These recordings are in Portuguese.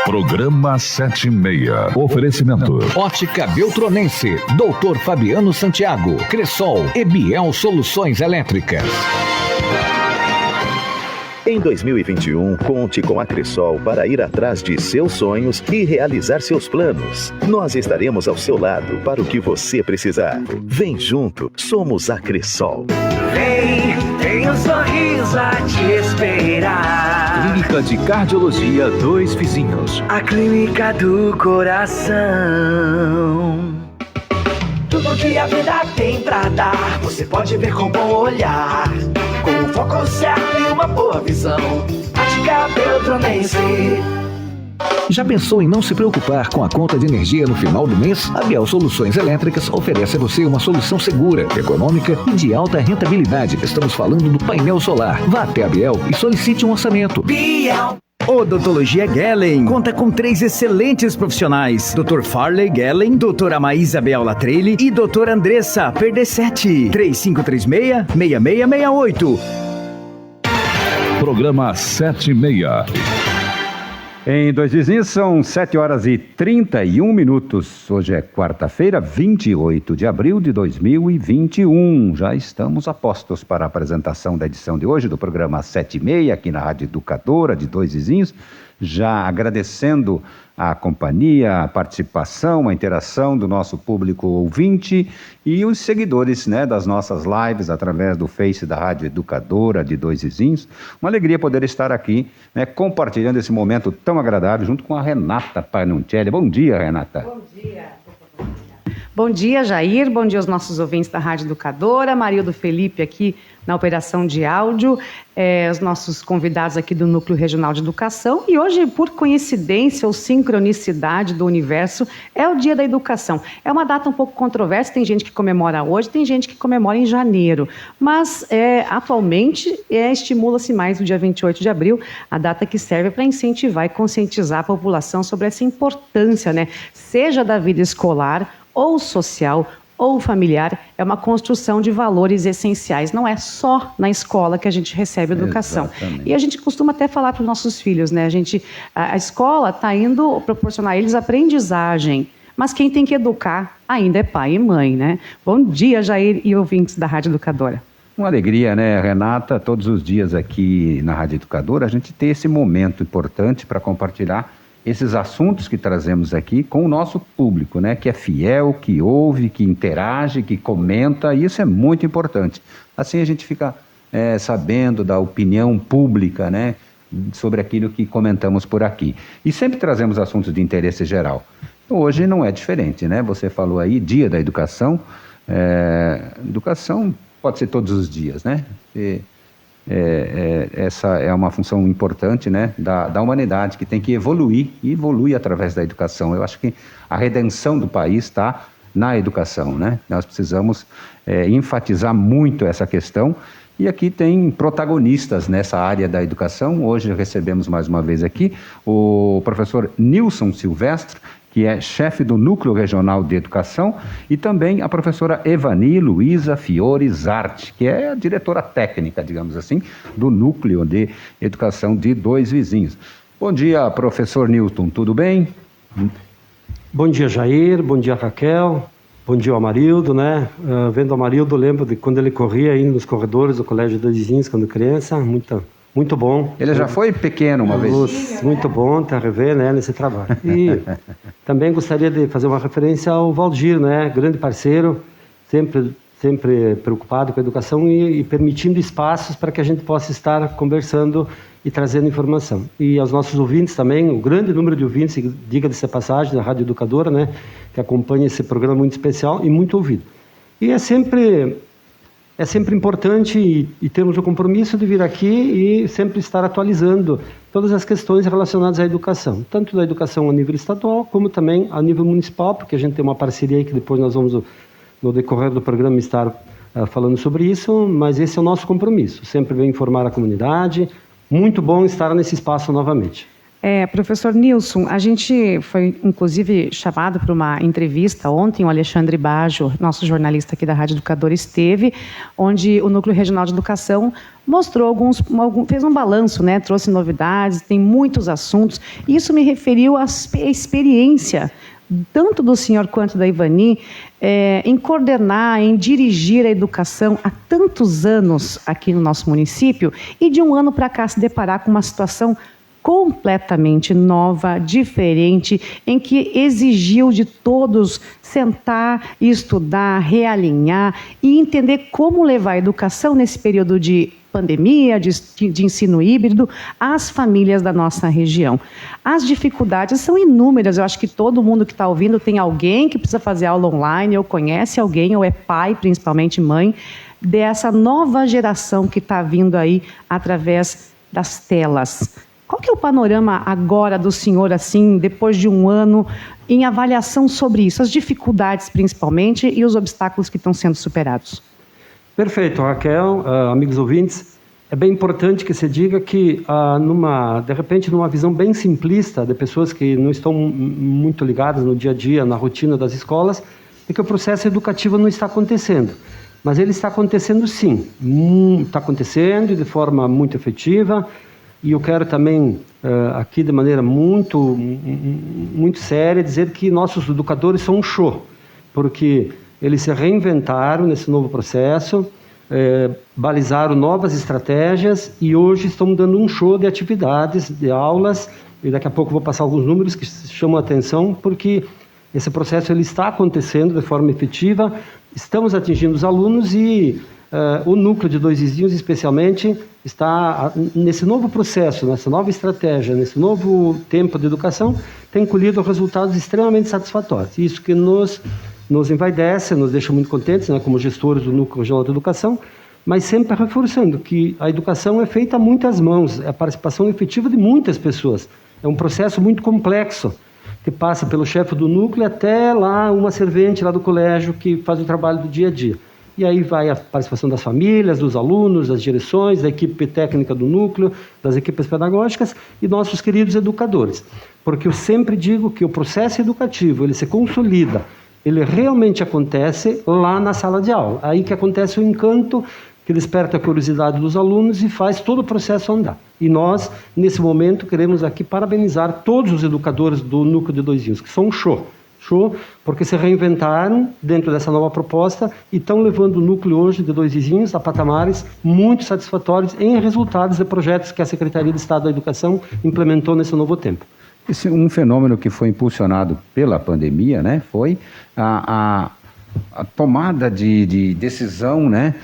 Programa 76. Oferecimento. Ótica Beltronense, Dr. Fabiano Santiago, Cressol e Biel Soluções Elétricas. Em 2021, conte com a Cressol para ir atrás de seus sonhos e realizar seus planos. Nós estaremos ao seu lado para o que você precisar. Vem junto, somos a Cressol. Vem, tem um sorriso a te esperar. Clínica de Cardiologia Dois Vizinhos. A clínica do coração. Tudo que a vida tem pra dar, você pode ver com bom olhar. Com o foco certo e uma boa visão. Ótica Beltronense. Já pensou em não se preocupar com a conta de energia no final do mês? A Biel Soluções Elétricas oferece a você uma solução segura, econômica e de alta rentabilidade. Estamos falando do painel solar. Vá até a Biel e solicite um orçamento. Biel. Odontologia Gellen conta com 3 excelentes profissionais: Dr. Farley Gellen, doutora Maísa Beal Latrelli e doutora Andressa Perdessetti. 3536-6668. Programa 76. Em Dois Vizinhos são 7h31. Hoje é quarta-feira, 28 de abril de 2021. Já estamos a postos para a apresentação da edição de hoje do programa 76, aqui na Rádio Educadora de Dois Vizinhos. Já agradecendo a companhia, a participação, a interação do nosso público ouvinte e os seguidores, das nossas lives através do Face da Rádio Educadora de Dois Vizinhos. Uma alegria poder estar aqui, compartilhando esse momento tão agradável junto com a Renata Panuncelli. Bom dia, Renata. Bom dia. Bom dia, Jair. Bom dia aos nossos ouvintes da Rádio Educadora. Marildo Felipe aqui na operação de áudio, os nossos convidados aqui do Núcleo Regional de Educação. E hoje, por coincidência ou sincronicidade do universo, é o Dia da Educação. É uma data um pouco controversa, tem gente que comemora hoje, tem gente que comemora em janeiro. Mas, atualmente, estimula-se mais o dia 28 de abril, a data que serve para incentivar e conscientizar a população sobre essa importância, seja da vida escolar ou social, ou familiar, é uma construção de valores essenciais. Não é só na escola que a gente recebe educação. Exatamente. E a gente costuma até falar para os nossos filhos, a escola está indo proporcionar a eles aprendizagem, mas quem tem que educar ainda é pai e mãe, Bom dia, Jair e ouvintes da Rádio Educadora. Uma alegria, Renata? Todos os dias aqui na Rádio Educadora, a gente ter esse momento importante para compartilhar esses assuntos que trazemos aqui com o nosso público, que é fiel, que ouve, que interage, que comenta, e isso é muito importante. Assim a gente fica sabendo da opinião pública, sobre aquilo que comentamos por aqui. E sempre trazemos assuntos de interesse geral. Hoje não é diferente, Você falou aí, Dia da Educação. Educação pode ser todos os dias, essa é uma função importante da humanidade, que tem que evoluir e evolui através da educação. Eu acho que a redenção do país está na educação, Nós precisamos enfatizar muito essa questão, e aqui tem protagonistas nessa área da educação. Hoje recebemos mais uma vez aqui o professor Nilson Silvestre, que é chefe do Núcleo Regional de Educação, e também a professora Evani Luiza Fiore Zarte, que é a diretora técnica, digamos assim, do Núcleo de Educação de Dois Vizinhos. Bom dia, professor Nilton, tudo bem? Bom dia, Jair, bom dia, Raquel, bom dia ao Amarildo, vendo o Amarildo, lembro de quando ele corria aí nos corredores do Colégio Dois Vizinhos, quando criança, muito bom. Ele já foi pequeno uma vez. Muito bom te rever, nesse trabalho. E também gostaria de fazer uma referência ao Valdir, grande parceiro, sempre preocupado com a educação e permitindo espaços para que a gente possa estar conversando e trazendo informação. E aos nossos ouvintes também, o grande número de ouvintes, diga-se a passagem, da Rádio Educadora, que acompanha esse programa muito especial e muito ouvido. E é sempre importante e temos o compromisso de vir aqui e sempre estar atualizando todas as questões relacionadas à educação, tanto da educação a nível estadual, como também a nível municipal, porque a gente tem uma parceria aí que depois nós vamos, no decorrer do programa, estar falando sobre isso, mas esse é o nosso compromisso, sempre vem informar a comunidade. Muito bom estar nesse espaço novamente. Professor Nilson, a gente foi, inclusive, chamado para uma entrevista ontem, o Alexandre Baggio, nosso jornalista aqui da Rádio Educadora, esteve, onde o Núcleo Regional de Educação mostrou fez um balanço, né, trouxe novidades, tem muitos assuntos. Isso me referiu à experiência, tanto do senhor quanto da Ivani, em coordenar, em dirigir a educação há tantos anos aqui no nosso município, e de um ano para cá se deparar com uma situação completamente nova, diferente, em que exigiu de todos sentar, estudar, realinhar e entender como levar a educação nesse período de pandemia, de ensino híbrido, às famílias da nossa região. As dificuldades são inúmeras, eu acho que todo mundo que está ouvindo tem alguém que precisa fazer aula online, ou conhece alguém, ou é pai, principalmente mãe, dessa nova geração que está vindo aí através das telas. Qual que é o panorama agora do senhor, assim, depois de um ano, em avaliação sobre isso, as dificuldades principalmente e os obstáculos que estão sendo superados? Perfeito, Raquel, amigos ouvintes. É bem importante que se diga que, de repente, numa visão bem simplista de pessoas que não estão muito ligadas no dia a dia, na rotina das escolas, é que o processo educativo não está acontecendo. Mas ele está acontecendo sim, está acontecendo de forma muito efetiva. E eu quero também, aqui de maneira muito séria, dizer que nossos educadores são um show, porque eles se reinventaram nesse novo processo, balizaram novas estratégias e hoje estão dando um show de atividades, de aulas, e daqui a pouco eu vou passar alguns números que chamam a atenção, porque esse processo ele está acontecendo de forma efetiva, estamos atingindo os alunos e o núcleo de Dois Vizinhos, especialmente, está nesse novo processo, nessa nova estratégia, nesse novo tempo de educação, tem colhido resultados extremamente satisfatórios. Isso que nos envaidece, nos deixa muito contentes, né, como gestores do Núcleo Regional de Educação, mas sempre reforçando que a educação é feita a muitas mãos, é a participação efetiva de muitas pessoas. É um processo muito complexo, que passa pelo chefe do núcleo até lá uma servente lá do colégio que faz o trabalho do dia a dia. E aí vai a participação das famílias, dos alunos, das direções, da equipe técnica do núcleo, das equipes pedagógicas e nossos queridos educadores. Porque eu sempre digo que o processo educativo, ele se consolida, ele realmente acontece lá na sala de aula. Aí que acontece o encanto, que desperta a curiosidade dos alunos e faz todo o processo andar. E nós, nesse momento, queremos aqui parabenizar todos os educadores do Núcleo de Dois Vizinhos, que são um show, porque se reinventaram dentro dessa nova proposta e estão levando o núcleo hoje de Dois Vizinhos a patamares muito satisfatórios em resultados de projetos que a Secretaria de Estado da Educação implementou nesse novo tempo. Esse um fenômeno que foi impulsionado pela pandemia, né, foi a tomada de decisão, né,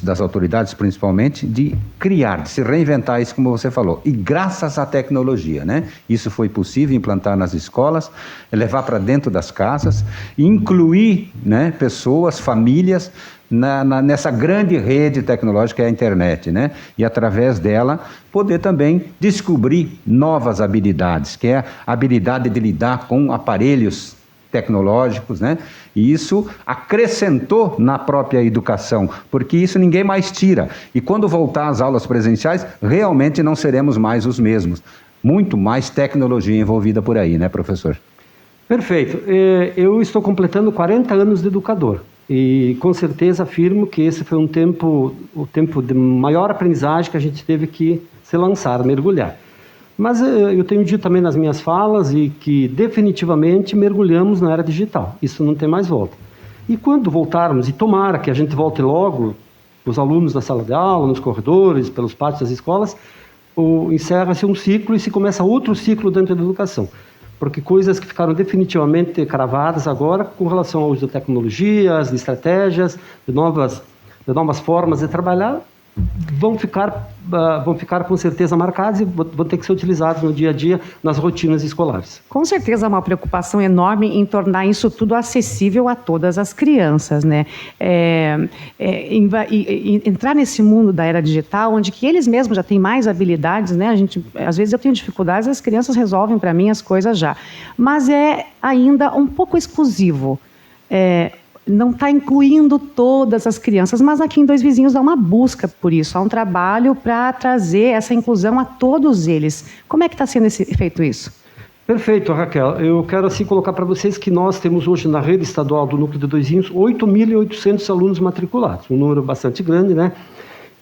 das autoridades, principalmente, de criar, de se reinventar, isso como você falou. E graças à tecnologia, né, isso foi possível implantar nas escolas, levar para dentro das casas, incluir, né, pessoas, famílias, nessa grande rede tecnológica que é a internet, né? E através dela poder também descobrir novas habilidades, que é a habilidade de lidar com aparelhos tecnológicos, né? E isso acrescentou na própria educação, porque isso ninguém mais tira. E quando voltar às aulas presenciais, realmente não seremos mais os mesmos. Muito mais tecnologia envolvida por aí, né, professor? Perfeito. Eu estou completando 40 anos de educador. E com certeza afirmo que esse foi o tempo de maior aprendizagem que a gente teve que se lançar, mergulhar. Mas eu tenho dito também nas minhas falas e que definitivamente mergulhamos na era digital. Isso não tem mais volta. E quando voltarmos, e tomara que a gente volte logo, os alunos na sala de aula, nos corredores, pelos pátios das escolas, encerra-se um ciclo e se começa outro ciclo dentro da educação. Porque coisas que ficaram definitivamente cravadas agora com relação ao uso de tecnologias, de estratégias, de novas formas de trabalhar, vão ficar com certeza marcadas e vão ter que ser utilizadas no dia a dia, nas rotinas escolares. Com certeza há uma preocupação enorme em tornar isso tudo acessível a todas as crianças, né? Entrar nesse mundo da era digital, onde que eles mesmos já têm mais habilidades, né? Às vezes eu tenho dificuldades, as crianças resolvem para mim as coisas já. Mas é ainda um pouco exclusivo. não está incluindo todas as crianças, mas aqui em Dois Vizinhos há uma busca por isso, há um trabalho para trazer essa inclusão a todos eles. Como é que está sendo feito isso? Perfeito, Raquel. Eu quero assim colocar para vocês que nós temos hoje na rede estadual do Núcleo de Dois Vizinhos 8.800 alunos matriculados, um número bastante grande, né?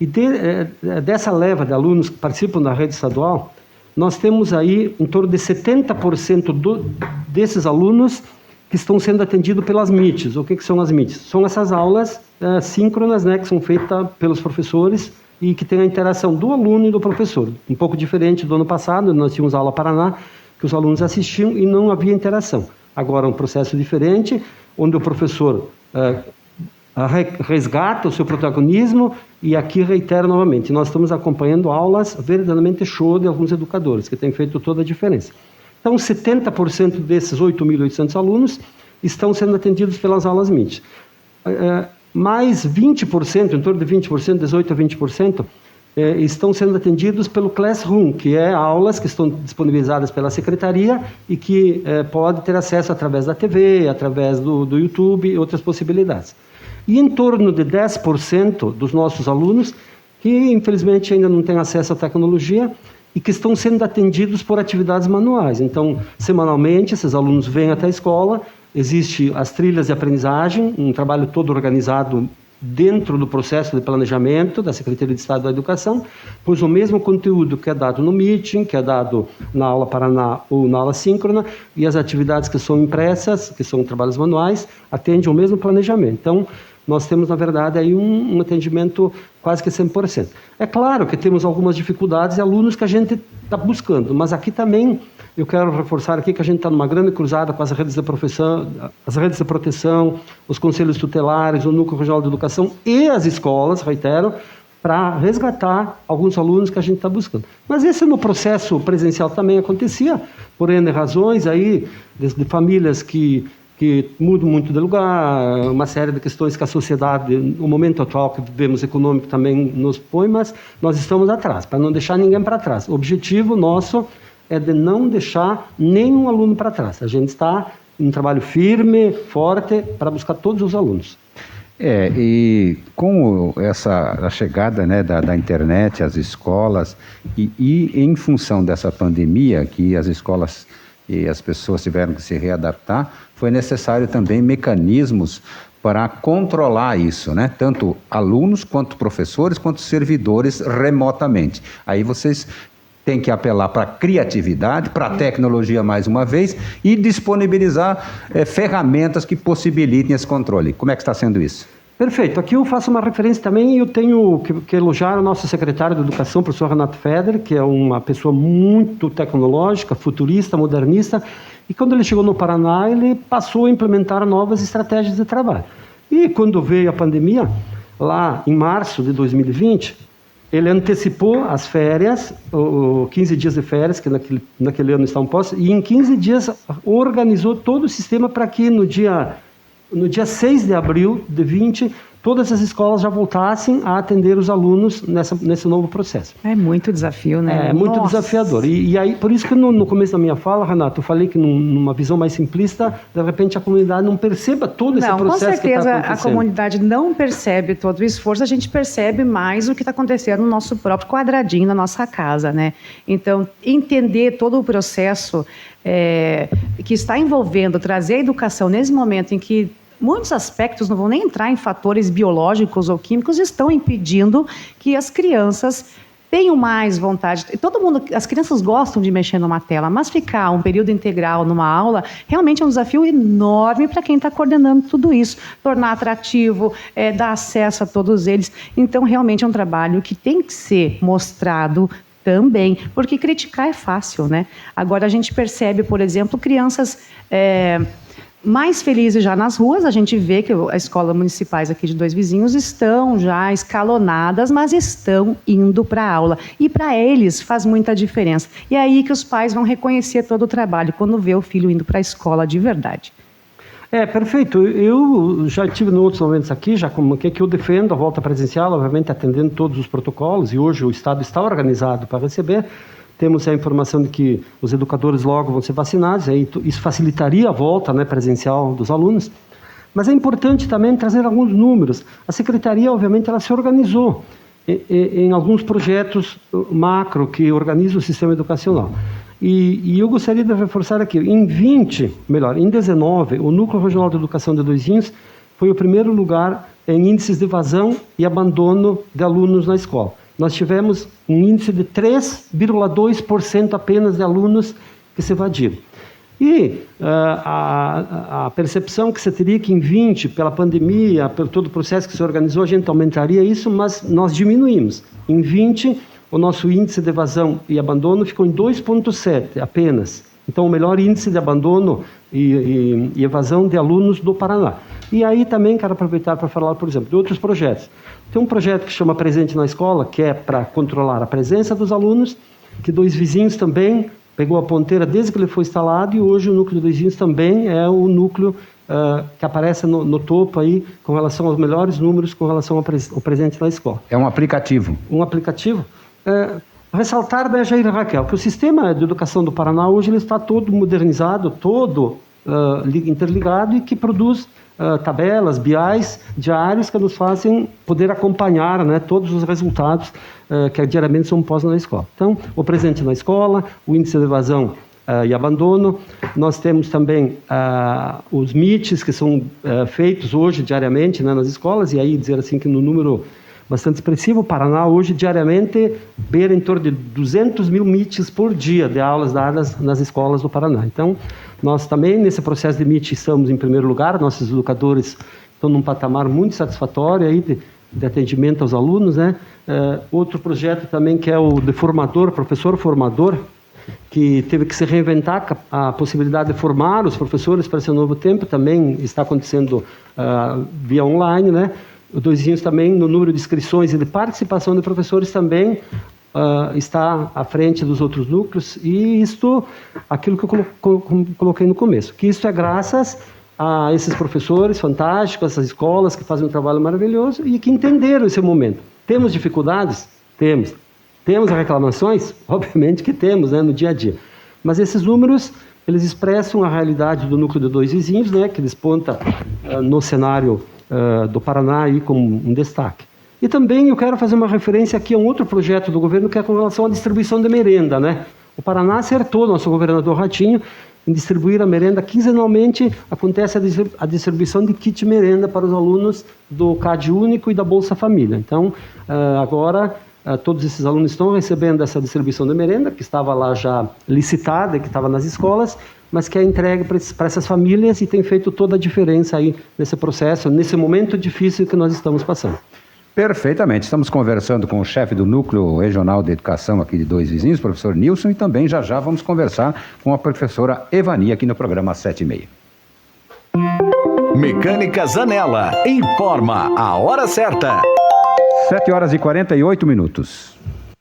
E dessa leva de alunos que participam da rede estadual, nós temos aí em torno de 70% desses alunos que estão sendo atendidos pelas MITs. O que são as MITs? São essas aulas síncronas, né, que são feitas pelos professores e que tem a interação do aluno e do professor. Um pouco diferente do ano passado, nós tínhamos aula Paraná, que os alunos assistiam e não havia interação. Agora é um processo diferente, onde o professor resgata o seu protagonismo e aqui reitero novamente, nós estamos acompanhando aulas verdadeiramente show de alguns educadores, que têm feito toda a diferença. Então, 70% desses 8.800 alunos estão sendo atendidos pelas aulas MIT. Mais 20%, em torno de 20%, 18% a 20%, estão sendo atendidos pelo Classroom, que é aulas que estão disponibilizadas pela Secretaria e que pode ter acesso através da TV, através do YouTube e outras possibilidades. E em torno de 10% dos nossos alunos que, infelizmente, ainda não têm acesso à tecnologia e que estão sendo atendidos por atividades manuais. Então, semanalmente, esses alunos vêm até a escola, existem as trilhas de aprendizagem, um trabalho todo organizado dentro do processo de planejamento da Secretaria de Estado da Educação, pois o mesmo conteúdo que é dado no Meeting, que é dado na aula Paraná ou na aula síncrona, e as atividades que são impressas, que são trabalhos manuais, atendem ao mesmo planejamento. Então, nós temos, na verdade, aí um atendimento quase que 100%. É claro que temos algumas dificuldades e alunos que a gente está buscando, mas aqui também eu quero reforçar aqui que a gente está numa grande cruzada com as redes de proteção, os conselhos tutelares, o Núcleo Regional de Educação e as escolas, reitero, para resgatar alguns alunos que a gente está buscando. Mas esse no processo presencial também acontecia, por N razões aí, de famílias que mudam muito de lugar, uma série de questões que a sociedade, o momento atual que vivemos econômico também nos põe, mas nós estamos atrás, para não deixar ninguém para trás. O objetivo nosso é de não deixar nenhum aluno para trás. A gente está em um trabalho firme, forte, para buscar todos os alunos. E com a chegada, né, da internet às escolas e em função dessa pandemia, que as escolas e as pessoas tiveram que se readaptar, foi necessário também mecanismos para controlar isso, né? Tanto alunos, quanto professores, quanto servidores remotamente. Aí vocês têm que apelar para a criatividade, para a tecnologia mais uma vez e disponibilizar ferramentas que possibilitem esse controle. Como é que está sendo isso? Perfeito. Aqui eu faço uma referência também e eu tenho que elogiar o nosso secretário de Educação, o professor Renato Feder, que é uma pessoa muito tecnológica, futurista, modernista, e quando ele chegou no Paraná, ele passou a implementar novas estratégias de trabalho. E quando veio a pandemia, lá em março de 2020, ele antecipou as férias, 15 dias de férias, que naquele ano estavam postos, e em 15 dias organizou todo o sistema para que no dia 6 de abril de 20, todas as escolas já voltassem a atender os alunos nesse novo processo. É muito desafio, né? É muito desafiador. E aí, por isso que no começo da minha fala, Renato, eu falei que numa visão mais simplista, de repente a comunidade não perceba todo esse processo que está acontecendo. Com certeza a comunidade não percebe todo o esforço, a gente percebe mais o que está acontecendo no nosso próprio quadradinho, na nossa casa, né? Então, entender todo o processo que está envolvendo, trazer a educação nesse momento em que muitos aspectos, não vão nem entrar em fatores biológicos ou químicos, estão impedindo que as crianças tenham mais vontade. As crianças gostam de mexer numa tela, mas ficar um período integral numa aula realmente é um desafio enorme para quem está coordenando tudo isso. Tornar atrativo, dar acesso a todos eles. Então, realmente é um trabalho que tem que ser mostrado também, porque criticar é fácil, né? Agora a gente percebe, por exemplo, crianças mais felizes já nas ruas. A gente vê que as escolas municipais aqui de Dois Vizinhos estão já escalonadas, mas estão indo para a aula. E para eles faz muita diferença. E é aí que os pais vão reconhecer todo o trabalho, quando vê o filho indo para a escola de verdade. Perfeito. Eu já tive em outros momentos aqui, já como que eu defendo a volta presencial, obviamente atendendo todos os protocolos, e hoje o Estado está organizado para receber. Temos a informação de que os educadores logo vão ser vacinados, aí isso facilitaria a volta, né, presencial dos alunos. Mas é importante também trazer alguns números. A Secretaria, obviamente, ela se organizou em alguns projetos macro que organizam o sistema educacional. E eu gostaria de reforçar aqui, em 19, o Núcleo Regional de Educação de Dois Vinhos foi o primeiro lugar em índices de evasão e abandono de alunos na escola. Nós tivemos um índice de 3,2% apenas de alunos que se evadiram. E a percepção que você teria que em 20, pela pandemia, pelo todo o processo que se organizou, a gente aumentaria isso, mas nós diminuímos. Em 20, o nosso índice de evasão e abandono ficou em 2,7 apenas. Então, o melhor índice de abandono e evasão de alunos do Paraná. E aí também quero aproveitar para falar, por exemplo, de outros projetos. Tem um projeto que chama Presente na Escola, que é para controlar a presença dos alunos, que Dois Vizinhos também pegou a ponteira desde que ele foi instalado, e hoje o núcleo de Dois Vinhos também é o núcleo que aparece no topo aí, com relação aos melhores números com relação ao Presente na Escola. É um aplicativo. Um aplicativo. Ressaltar, né, Jair e Raquel, que o sistema de educação do Paraná hoje ele está todo modernizado, todo interligado, e que produz tabelas, BIs diários que nos fazem poder acompanhar, né, todos os resultados que diariamente são postos na escola. Então, o Presente na Escola, o índice de evasão e abandono. Nós temos também os MITs que são feitos hoje diariamente, né, nas escolas, e aí dizer assim que no número bastante expressivo, o Paraná hoje diariamente beira em torno de 200 mil MITs por dia de aulas dadas nas escolas do Paraná. Então, nós também nesse processo de MIT estamos em primeiro lugar, nossos educadores estão num patamar muito satisfatório aí de atendimento aos alunos, né? Outro projeto também que é o de formador, professor formador, que teve que se reinventar a possibilidade de formar os professores para esse novo tempo, também está acontecendo via online, né? O Dois Vinhos também, no número de inscrições e de participação de professores, também está à frente dos outros núcleos, e isto, aquilo que eu coloquei no começo, que isso é graças a esses professores fantásticos, essas escolas que fazem um trabalho maravilhoso e que entenderam esse momento. Temos dificuldades? Temos. Temos reclamações? Obviamente que temos, né, no dia a dia. Mas esses números, eles expressam a realidade do núcleo de Dois Vizinhos, né, que desponta no cenário do Paraná aí como um destaque. E também eu quero fazer uma referência aqui a um outro projeto do governo, que é com relação à distribuição de merenda, né? O Paraná acertou, nosso governador Ratinho, em distribuir a merenda. Quinzenalmente acontece a distribuição de kit merenda para os alunos do CAD Único e da Bolsa Família. Então, agora, todos esses alunos estão recebendo essa distribuição de merenda, que estava lá já licitada, que estava nas escolas, mas que é entregue para essas famílias, e tem feito toda a diferença aí nesse processo, nesse momento difícil que nós estamos passando. Perfeitamente. Estamos conversando com o chefe do Núcleo Regional de Educação aqui de Dois Vizinhos, professor Nilson, e também já vamos conversar com a professora Evani aqui no programa 7h30. Mecânica Zanella informa a hora certa. 7h48.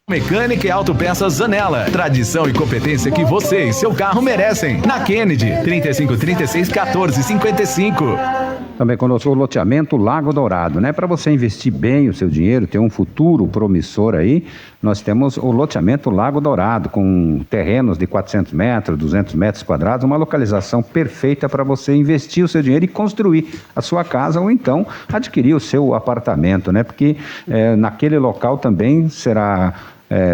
Mecânica e Autopeças Zanella. Tradição e competência que você e seu carro merecem. Na Kennedy, 3536-1455. Também conosco o loteamento Lago Dourado, né? Para você investir bem o seu dinheiro, ter um futuro promissor aí, nós temos o loteamento Lago Dourado, com terrenos de 400 metros, 200 metros quadrados, uma localização perfeita para você investir o seu dinheiro e construir a sua casa, ou então adquirir o seu apartamento, né? Porque naquele local também será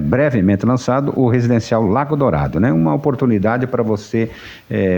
brevemente lançado o residencial Lago Dourado, né? Uma oportunidade para você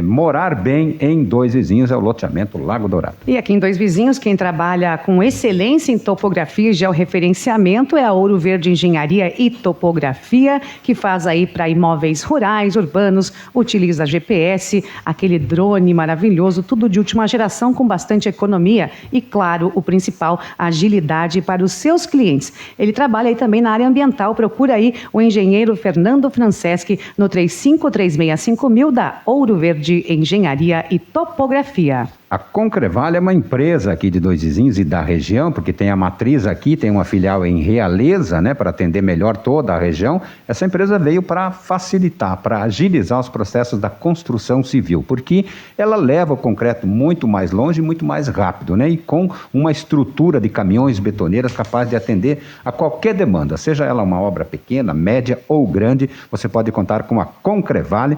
morar bem em Dois Vizinhos, é o loteamento Lago Dourado. E aqui em Dois Vizinhos, quem trabalha com excelência em topografia e georreferenciamento é a Ouro Verde Engenharia e Topografia, que faz aí para imóveis rurais, urbanos, utiliza GPS, aquele drone maravilhoso, tudo de última geração com bastante economia e, claro, o principal, agilidade para os seus clientes. Ele trabalha aí também na área ambiental, procura aí o engenheiro Fernando Franceschi no 35365000 da Ouro Verde Engenharia e Topografia. A Concrevale é uma empresa aqui de Dois Vizinhos e da região, porque tem a matriz aqui, tem uma filial em Realeza, né, para atender melhor toda a região. Essa empresa veio para facilitar, para agilizar os processos da construção civil, porque ela leva o concreto muito mais longe e muito mais rápido, né, e com uma estrutura de caminhões betoneiras capaz de atender a qualquer demanda, seja ela uma obra pequena, média ou grande, você pode contar com a Concrevale.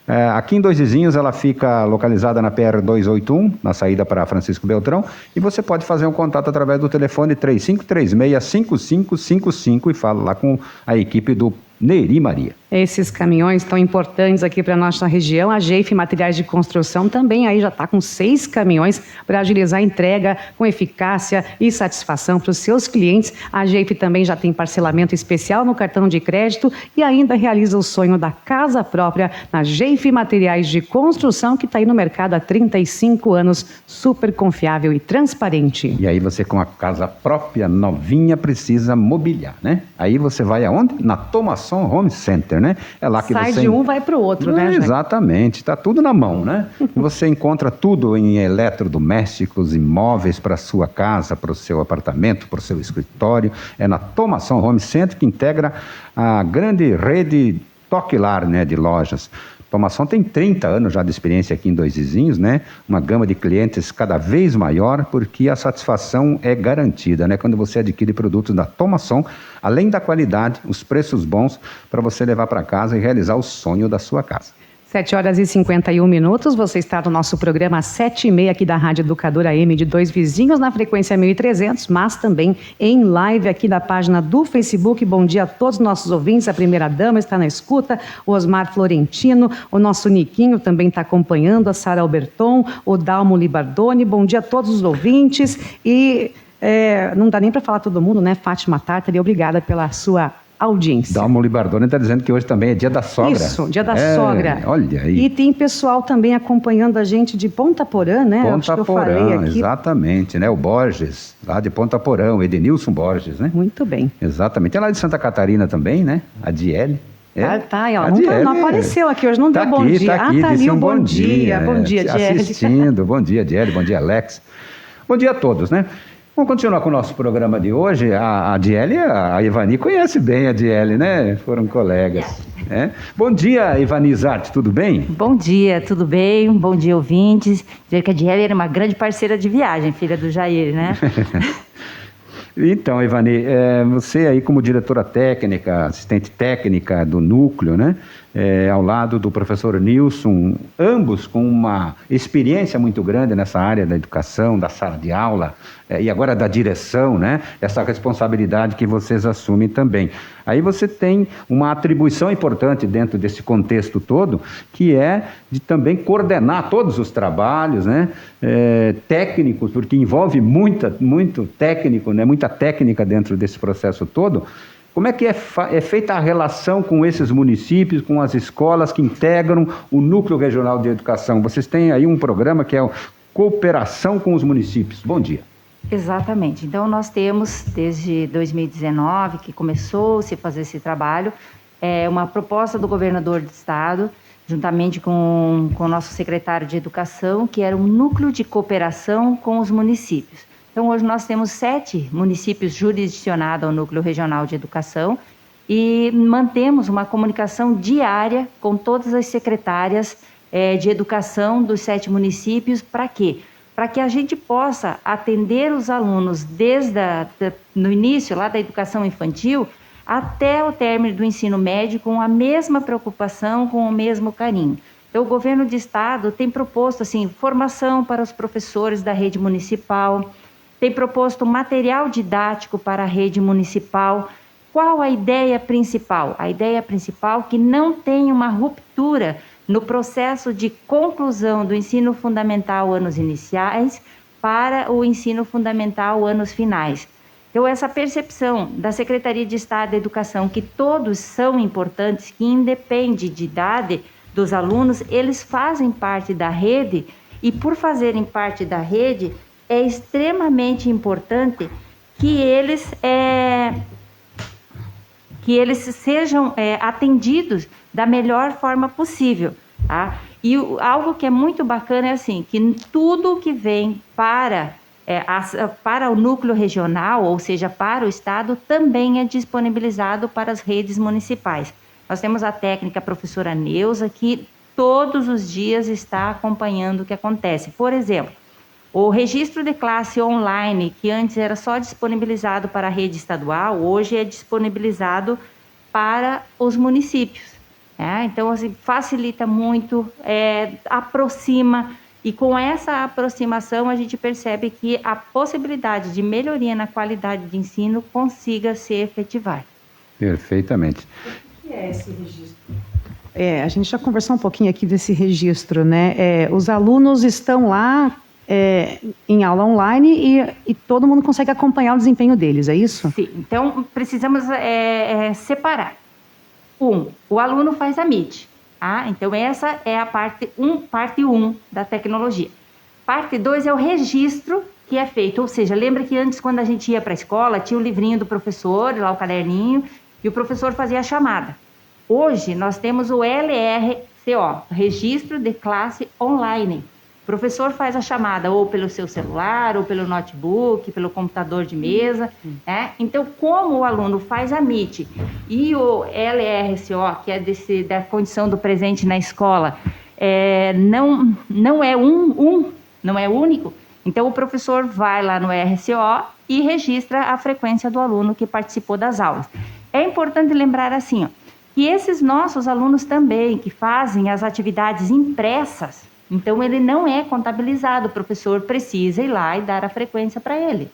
Aqui em Dois Vizinhos, ela fica localizada na PR 281, na saída para Francisco Beltrão, e você pode fazer um contato através do telefone 3536-5555 e fala lá com a equipe do Neri Maria. Esses caminhões tão importantes aqui para a nossa região, a Geife Materiais de Construção também aí já está com 6 caminhões para agilizar a entrega com eficácia e satisfação para os seus clientes. A Geife também já tem parcelamento especial no cartão de crédito e ainda realiza o sonho da casa própria na Geife Materiais de Construção, que está aí no mercado há 35 anos, super confiável e transparente. E aí você com a casa própria, novinha, precisa mobiliar, né? Aí você vai aonde? Na Tomação Home Center, né? É lá que sai você... de um, vai para o outro, né? Exatamente, está tudo na mão, né? Você encontra tudo em eletrodomésticos, imóveis para a sua casa, para o seu apartamento, para o seu escritório. É na Tomação Home Center, que integra a grande rede Toquilar, né, de lojas. Tomação tem 30 anos já de experiência aqui em Dois Vizinhos, né? Uma gama de clientes cada vez maior, porque a satisfação é garantida, né? Quando você adquire produtos da Tomação, além da qualidade, os preços bons para você levar para casa e realizar o sonho da sua casa. 7h51, você está no nosso programa 7h30 aqui da Rádio Educadora AM de Dois Vizinhos, na frequência 1300, mas também em live aqui da página do Facebook. Bom dia a todos os nossos ouvintes, a primeira-dama está na escuta, o Osmar Florentino, o nosso Niquinho também está acompanhando, a Sara Alberton, o Dalmo Libardoni. Bom dia a todos os ouvintes e não dá nem para falar todo mundo, né? Fátima Tartari, obrigada pela sua audiência. Dalmo Libardoni está dizendo que hoje também é dia da sogra. Isso, dia da sogra. Olha aí. E tem pessoal também acompanhando a gente de Ponta Porã, né? Ponta Porã, exatamente, né? O Borges, lá de Ponta Porã, o Edenilson Borges, né? Muito bem. Exatamente. É lá de Santa Catarina também, né? A Diele. Ela não apareceu aqui hoje, não deu bom dia. Tá aqui, tá ali o bom dia. Bom dia, Diele. Assistindo, bom dia, Diele, bom dia, Alex. Bom dia a todos, né? Vamos continuar com o nosso programa de hoje. A Diele, a Ivani conhece bem a Diele, né? Foram colegas. É. Bom dia, Ivani Zarte, tudo bem? Bom dia, tudo bem? Bom dia, ouvintes. Dizer que a Diele era uma grande parceira de viagem, filha do Jair, né? Então, Ivani, você aí como diretora técnica, assistente técnica do núcleo, né? Ao lado do professor Nilson, ambos com uma experiência muito grande nessa área da educação, da sala de aula e agora da direção, né? Essa responsabilidade que vocês assumem também. Aí você tem uma atribuição importante dentro desse contexto todo, que é de também coordenar todos os trabalhos, né? Técnicos, porque envolve muito técnico, né? Muita técnica dentro desse processo todo. Como é que é feita a relação com esses municípios, com as escolas que integram o Núcleo Regional de Educação? Vocês têm aí um programa que é Cooperação com os Municípios. Bom dia. Exatamente. Então, nós temos, desde 2019, que começou-se a fazer esse trabalho, uma proposta do governador do estado, juntamente com o nosso secretário de Educação, que era um núcleo de cooperação com os municípios. Então, hoje nós temos 7 municípios jurisdicionados ao Núcleo Regional de Educação e mantemos uma comunicação diária com todas as secretárias de educação dos 7 municípios. Para quê? Para que a gente possa atender os alunos desde no início lá da educação infantil até o término do ensino médio com a mesma preocupação, com o mesmo carinho. Então, o governo de estado tem proposto assim, formação para os professores da rede municipal, tem proposto material didático para a rede municipal. Qual a ideia principal? A ideia principal é que não tem uma ruptura no processo de conclusão do ensino fundamental anos iniciais para o ensino fundamental anos finais. Então, essa percepção da Secretaria de Estado da Educação, que todos são importantes, que independe de idade dos alunos, eles fazem parte da rede e, por fazerem parte da rede, é extremamente importante que eles sejam atendidos da melhor forma possível, tá? E algo que é muito bacana é assim, que tudo que vem para o núcleo regional, ou seja, para o estado, também é disponibilizado para as redes municipais. Nós temos a técnica professora Neuza, que todos os dias está acompanhando o que acontece. Por exemplo, o registro de classe online, que antes era só disponibilizado para a rede estadual, hoje é disponibilizado para os municípios. Então, assim, facilita muito, aproxima, e com essa aproximação a gente percebe que a possibilidade de melhoria na qualidade de ensino consiga se efetivar. Perfeitamente. O que é esse registro? A gente já conversou um pouquinho aqui desse registro, né? Os alunos estão lá em aula online e todo mundo consegue acompanhar o desempenho deles, é isso? Sim, então precisamos separar. O aluno faz a MIT. Então essa é a parte 1 da tecnologia. Parte 2 é o registro que é feito, ou seja, lembra que antes quando a gente ia para a escola, tinha o livrinho do professor, lá o caderninho, e o professor fazia a chamada. Hoje nós temos o LRCO, Registro de Classe Online. O professor faz a chamada ou pelo seu celular, ou pelo notebook, pelo computador de mesa. Então, como o aluno faz a MIT e o LRCO, que é da condição do presente na escola, não é não é único, então o professor vai lá no RCO e registra a frequência do aluno que participou das aulas. É importante lembrar assim, que esses nossos alunos também, que fazem as atividades impressas, então ele não é contabilizado, o professor precisa ir lá e dar a frequência para ele.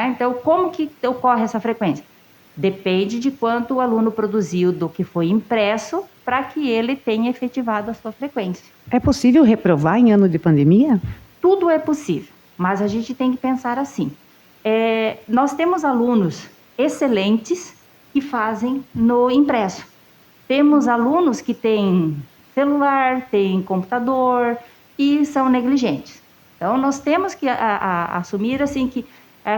Então, como que ocorre essa frequência? Depende de quanto o aluno produziu do que foi impresso para que ele tenha efetivado a sua frequência. É possível reprovar em ano de pandemia? Tudo é possível, mas a gente tem que pensar assim. Nós temos alunos excelentes que fazem no impresso. Temos alunos que têm celular, têm computador e são negligentes. Então, nós temos que assumir assim que,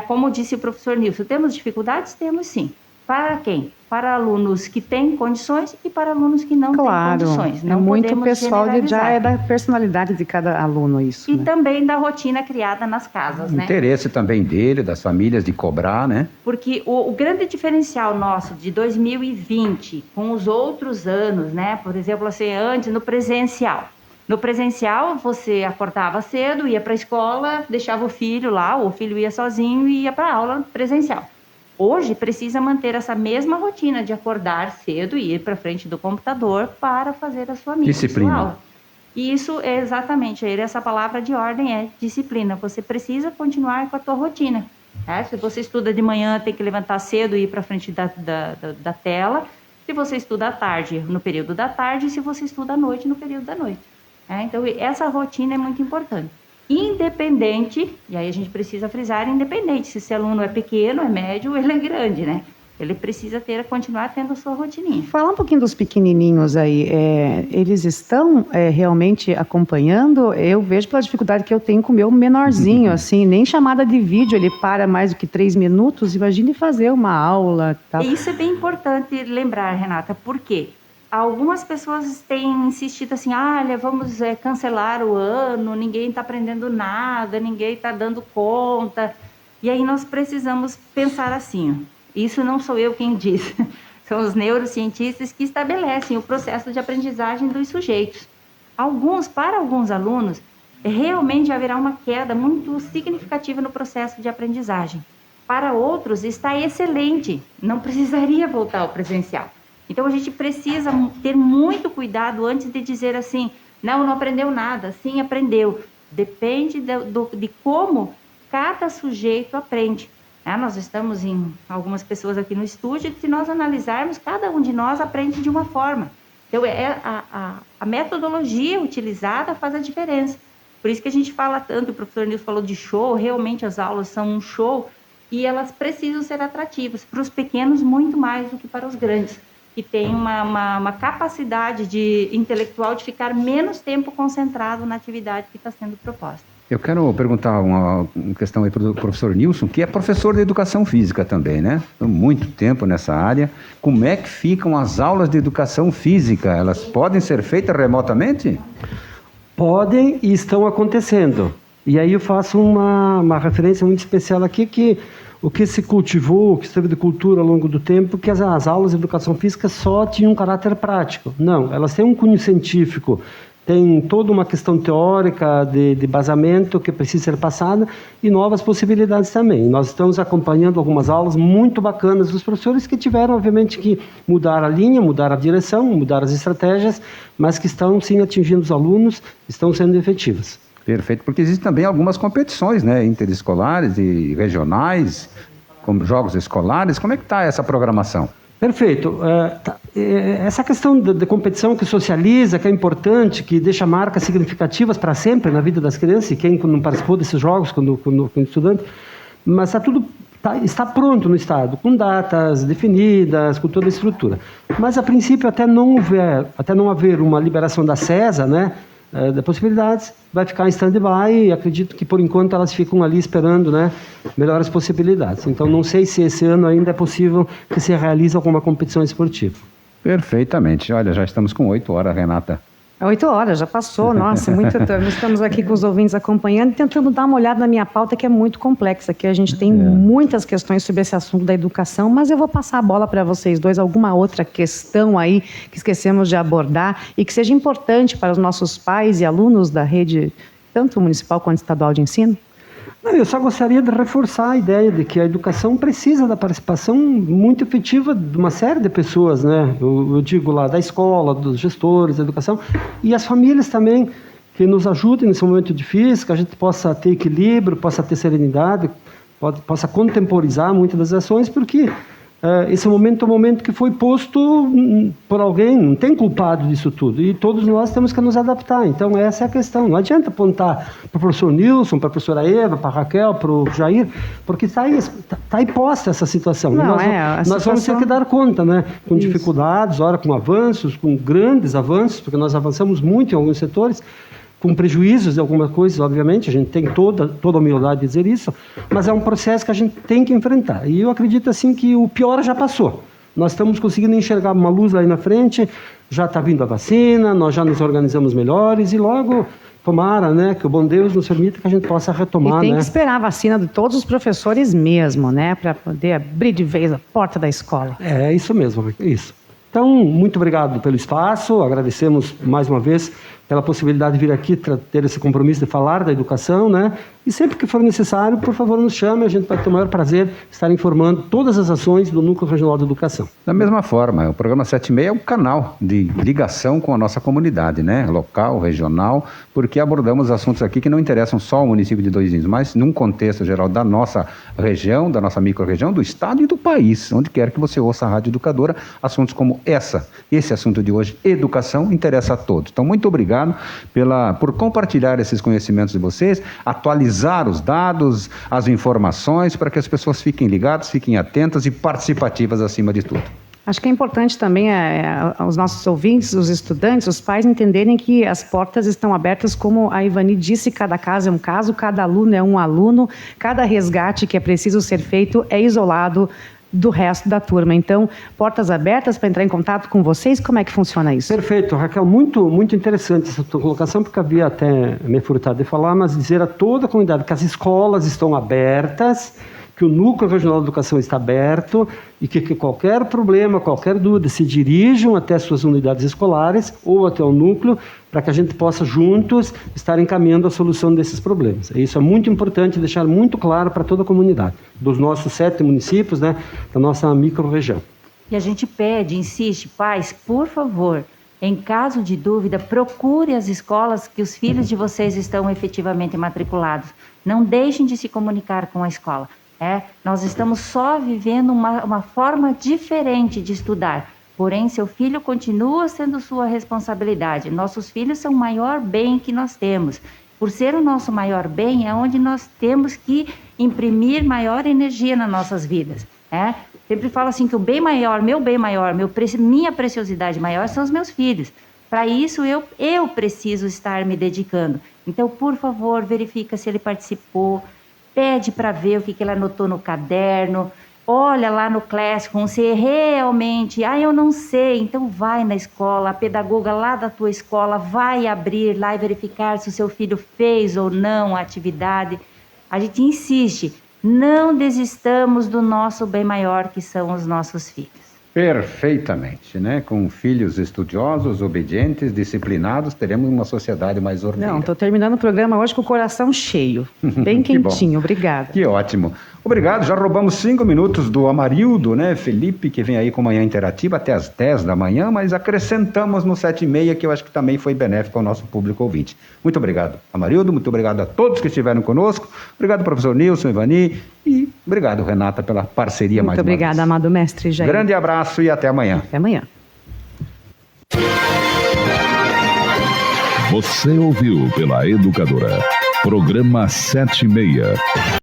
como disse o professor Nilson, temos dificuldades? Temos sim. Para quem? Para alunos que têm condições e para alunos que não têm condições. Não muito pessoal, já é da personalidade de cada aluno isso. E também da rotina criada nas casas, né? Interesse também dele, das famílias, de cobrar, né? Porque o grande diferencial nosso de 2020 com os outros anos, né? Por exemplo, assim, antes no presencial. No presencial, você acordava cedo, ia para a escola, deixava o filho lá, ou o filho ia sozinho e ia para a aula presencial. Hoje, precisa manter essa mesma rotina de acordar cedo e ir para frente do computador para fazer a sua disciplina. Aula. E isso é exatamente, essa palavra de ordem é disciplina. Você precisa continuar com a tua rotina. Se você estuda de manhã, tem que levantar cedo e ir para frente da tela. Se você estuda à tarde, no período da tarde. E se você estuda à noite, no período da noite. Então, essa rotina é muito importante. Independente, e aí a gente precisa frisar, independente se esse aluno é pequeno, é médio ou ele é grande, né? Ele precisa continuar tendo a sua rotininha. Falar um pouquinho dos pequenininhos aí, eles estão realmente acompanhando? Eu vejo pela dificuldade que eu tenho com o meu menorzinho, assim, nem chamada de vídeo ele para mais do que 3 minutos, imagine fazer uma aula. Tal. Isso é bem importante lembrar, Renata, por quê? Algumas pessoas têm insistido assim, olha, vamos cancelar o ano, ninguém está aprendendo nada, ninguém está dando conta. E aí nós precisamos pensar assim, isso não sou eu quem diz, são os neurocientistas que estabelecem o processo de aprendizagem dos sujeitos. Para alguns alunos, realmente haverá uma queda muito significativa no processo de aprendizagem. Para outros, está excelente, não precisaria voltar ao presencial. Então, a gente precisa ter muito cuidado antes de dizer assim, não aprendeu nada. Sim, aprendeu. Depende de como cada sujeito aprende. Nós estamos em algumas pessoas aqui no estúdio, se nós analisarmos, cada um de nós aprende de uma forma. Então, a metodologia utilizada faz a diferença. Por isso que a gente fala tanto, o professor Nilson falou de show, realmente as aulas são um show, e elas precisam ser atrativas. Para os pequenos, muito mais do que para os grandes, que tem uma capacidade intelectual de ficar menos tempo concentrado na atividade que está sendo proposta. Eu quero perguntar uma questão aí para o professor Nilson, que é professor de educação física também, né? Há muito tempo nessa área. Como é que ficam as aulas de educação física? Elas podem ser feitas remotamente? Podem e estão acontecendo. E aí eu faço uma referência muito especial aqui, que o que se cultivou, o que se teve de cultura ao longo do tempo, que as aulas de educação física só tinham um caráter prático. Não, elas têm um cunho científico, tem toda uma questão teórica de basamento que precisa ser passada e novas possibilidades também. Nós estamos acompanhando algumas aulas muito bacanas dos professores que tiveram, obviamente, que mudar a linha, mudar a direção, mudar as estratégias, mas que estão, sim, atingindo os alunos, estão sendo efetivas. Perfeito, porque existem também algumas competições, né, interescolares e regionais, como jogos escolares. Como é que está essa programação? Perfeito. Essa questão de competição que socializa, que é importante, que deixa marcas significativas para sempre na vida das crianças, e quem não participou desses jogos quando estudante, mas está pronto no Estado, com datas definidas, com toda a estrutura. Mas, a princípio, até não haver uma liberação da CESA, né, de possibilidades, vai ficar em stand-by e acredito que, por enquanto, elas ficam ali esperando, né, melhores possibilidades. Então, não sei se esse ano ainda é possível que se realize alguma competição esportiva. Perfeitamente. Olha, já estamos com 8 horas, Renata. 8 horas, já passou, nossa, muito tempo. Estamos aqui com os ouvintes acompanhando e tentando dar uma olhada na minha pauta, que é muito complexa, que a gente tem muitas questões sobre esse assunto da educação, mas eu vou passar a bola para vocês dois, alguma outra questão aí que esquecemos de abordar e que seja importante para os nossos pais e alunos da rede, tanto municipal quanto estadual de ensino? Não, eu só gostaria de reforçar a ideia de que a educação precisa da participação muito efetiva de uma série de pessoas, né? Eu digo lá, da escola, dos gestores da educação, e as famílias também, que nos ajudem nesse momento difícil, que a gente possa ter equilíbrio, possa ter serenidade, possa contemporizar muitas das ações, porque esse momento é um momento que foi posto por alguém, não tem culpado disso tudo, e todos nós temos que nos adaptar. Então, essa é a questão. Não adianta apontar para o professor Nilson, para a professora Eva, para a Raquel, para o Jair, porque está aí posta essa situação. Não, nós vamos ter que dar conta, né? Com dificuldades, ora com avanços, com grandes avanços, porque nós avançamos muito em alguns setores, com prejuízos de algumas coisas, obviamente, a gente tem toda a humildade de dizer isso, mas é um processo que a gente tem que enfrentar. E eu acredito, assim, que o pior já passou. Nós estamos conseguindo enxergar uma luz lá na frente, já está vindo a vacina, nós já nos organizamos melhores e logo, tomara, né, que o bom Deus nos permita que a gente possa retomar. E tem, né, que esperar a vacina de todos os professores mesmo, né, para poder abrir de vez a porta da escola. É isso mesmo, isso. Então, muito obrigado pelo espaço, agradecemos mais uma vez pela possibilidade de vir aqui ter esse compromisso de falar da educação, né? E sempre que for necessário, por favor, nos chame, a gente vai ter o maior prazer de estar informando todas as ações do Núcleo Regional de Educação. Da mesma forma, o programa 7:30 é um canal de ligação com a nossa comunidade, né? Local, regional, porque abordamos assuntos aqui que não interessam só ao município de Dois Inhos, mas num contexto geral da nossa região, da nossa microrregião, do estado e do país. Onde quer que você ouça a Rádio Educadora, assuntos como esse assunto de hoje, educação, interessa a todos. Então, muito obrigado por compartilhar esses conhecimentos de vocês, atualizar os dados, as informações, para que as pessoas fiquem ligadas, fiquem atentas e participativas acima de tudo. Acho que é importante também os nossos ouvintes, os estudantes, os pais entenderem que as portas estão abertas, como a Ivani disse, cada caso é um caso, cada aluno é um aluno, cada resgate que é preciso ser feito é isolado do resto da turma. Então, portas abertas para entrar em contato com vocês, como é que funciona isso? Perfeito, Raquel, muito, muito interessante essa tua colocação, porque havia até me furtado de falar, mas dizer a toda a comunidade que as escolas estão abertas, que o Núcleo Regional de Educação está aberto e que qualquer problema, qualquer dúvida, se dirijam até suas unidades escolares ou até o núcleo, para que a gente possa juntos estar encaminhando a solução desses problemas. Isso é muito importante deixar muito claro para toda a comunidade, dos nossos 7 municípios, né, da nossa microrregião. E a gente pede, insiste, pais, por favor, em caso de dúvida, procure as escolas que os filhos de vocês estão efetivamente matriculados. Não deixem de se comunicar com a escola. Nós estamos só vivendo uma forma diferente de estudar, porém seu filho continua sendo sua responsabilidade. Nossos filhos são o maior bem que nós temos. Por ser o nosso maior bem, é onde nós temos que imprimir maior energia nas nossas vidas. Sempre falo assim que o bem maior, minha preciosidade maior são os meus filhos. Para isso eu preciso estar me dedicando. Então, por favor, verifica se ele participou, pede para ver o que ele anotou no caderno, olha lá no Classroom, se realmente, eu não sei, então vai na escola, a pedagoga lá da tua escola vai abrir lá e verificar se o seu filho fez ou não a atividade. A gente insiste, não desistamos do nosso bem maior, que são os nossos filhos. Perfeitamente, né? Com filhos estudiosos, obedientes, disciplinados, teremos uma sociedade mais ordeira. Não, estou terminando o programa hoje com o coração cheio. Bem Que bom. quentinho, obrigada. Que ótimo. Obrigado, já roubamos 5 minutos do Amarildo, né? Felipe, que vem aí com Manhã Interativa até as 10 da manhã, mas acrescentamos no 7h30, que eu acho que também foi benéfico ao nosso público ouvinte. Muito obrigado, Amarildo, muito obrigado a todos que estiveram conosco. Obrivado, professor Nilson, Ivani, e obrigado, Renata, pela parceria mais Muito uma obrigada, vez. amado mestre Jair. Grande abraço e até amanhã. Até amanhã. Você ouviu pela Educadora. Programa 7h30.